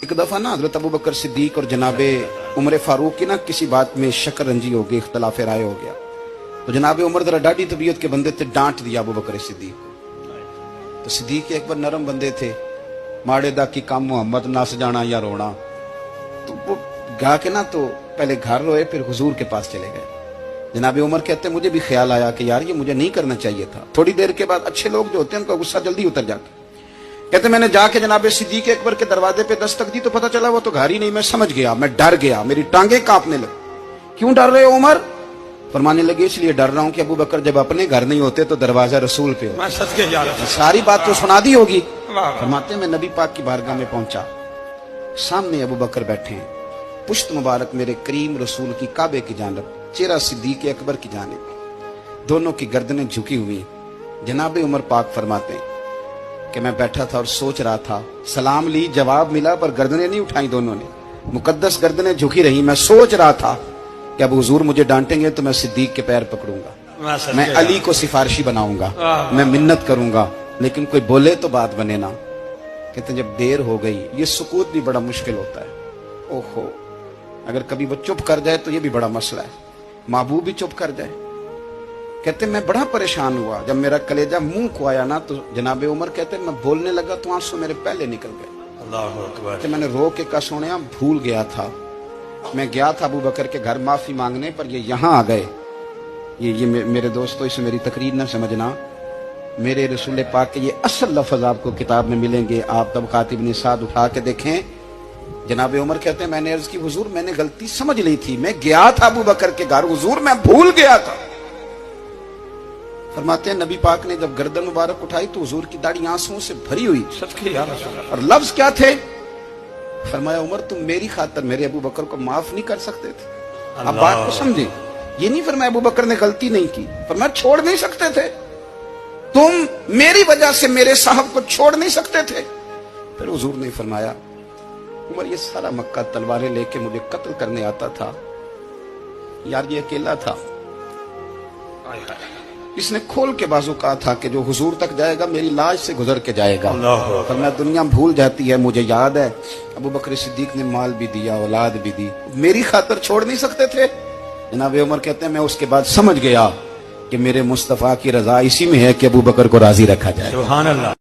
एक दफा ना हजरत अबू बकर सिद्दीक और जनाबे उमर फारूक की ना किसी बात में शक्कर रंजी हो गई, इख्तलाफ राय हो गया। तो जनाबे उमर जरा डाढ़ी तबीयत के बंदे थे, डांट दिया अबू बकर सिद्दीक को। तो सिद्दीक एक बार नरम बंदे थे, माड़े दा की काम मोहम्मद नस जाना या रोना। तो वो गा के ना तो पहले घर रोए, फिर हुजूर के पास चले गए। जनाबे उमर कहते मुझे भी ख्याल आया कि यार ये मुझे नहीं करना चाहिए था। थोड़ी देर के बाद अच्छे लोग जो होते हैं उनका गुस्सा जल्दी उतर जाता। कहते मैंने जाके जनाबे सिद्दीक अकबर के दरवाजे पे दस्तक दी तो पता चला वो तो घर ही नहीं। मैं समझ गया, मैं डर गया, मेरी टांगे कांपने लगी। क्यों डर रहे हो उमर? फरमाने लगे इसलिए डर रहा हूं कि अबू बकर जब अपने घर नहीं होते तो दरवाजा रसूल पे हो। सारी बात तो सुना दी होगी। फरमाते मैं नबी पाक की बारगाह में पहुंचा, सामने अबू बकर बैठे हैं, पुश्त मुबारक मेरे करीम रसूल की काबे की जानब, चेहरा सिद्दीक अकबर की जानब, दोनों की गर्दनें झुकी हुई। जनाबे उमर पाक फरमाते हैं कि मैं बैठा था और सोच रहा था, सलाम ली, जवाब मिला, पर गर्दनें नहीं उठाई दोनों ने, मुकद्दस गर्दनें झुकी रही। मैं सोच रहा था कि अब हुजूर मुझे डांटेंगे तो मैं सिद्दीक के पैर पकड़ूंगा, मैं अली को सिफारिशी बनाऊंगा, मैं मिन्नत करूंगा, लेकिन कोई बोले तो बात बने ना। कहते जब देर हो गई, ये सुकूत भी बड़ा मुश्किल होता है। ओहो, अगर कभी वो चुप कर जाए तो ये भी बड़ा मसला है, महबूब भी चुप कर जाए। कहते मैं बड़ा परेशान हुआ, जब मेरा कलेजा मुंह को आया ना तो जनाबे उमर कहते मैं बोलने लगा तो आंसू मेरे पहले निकल गए। अल्लाहु अकबर। मैंने रो के कहा सोनिया भूल गया था, मैं गया था अबू बकर के घर माफी मांगने, पर ये यहाँ आ गए। ये मेरे दोस्तों इसे मेरी तकरीर ना समझना, मेरे रसूल पाक के ये असल लफ्ज आपको किताब में मिलेंगे। आप तबक़ात इब्न साद उठा के देखें। जनाबे उमर कहते हैं मैंने अर्ज की हुजूर मैंने गलती समझ ली थी, मैं गया था अबू बकर के घर, हुजूर मैं भूल गया था। फरमाते हैं नबी पाक ने जब गर्दन मुबारक उठाई तो हुजूर की दाढ़ी आंसुओं से भरी हुई। और लफ्ज क्या थे? फरमाया उमर तुम मेरी खातर मेरे अबू बकर को माफ नहीं कर सकते थे? आप बात को समझे, ये नहीं फरमाया अबू बकर ने गलती नहीं की, फरमाया छोड़ नहीं सकते थे, तुम मेरी वजह से मेरे साहब को छोड़ नहीं सकते थे। फिर हुजूर ने फरमाया उमर ये सारा मक्का तलवारें लेके मुझे कत्ल करने आता था, यार ये अकेला था, इसने खोल के बाजू कहा था कि जो हुजूर तक जाएगा मेरी लाश से गुजर के जाएगा। पर मैं दुनिया भूल जाती है, मुझे याद है अबू बकर सिद्दीक ने माल भी दिया, औलाद भी दी, मेरी खातर छोड़ नहीं सकते थे। जनाब उमर कहते हैं मैं उसके बाद समझ गया कि मेरे मुस्तफा की रजा इसी में है कि अबू बकर को राजी रखा जाए। सुभान अल्लाह।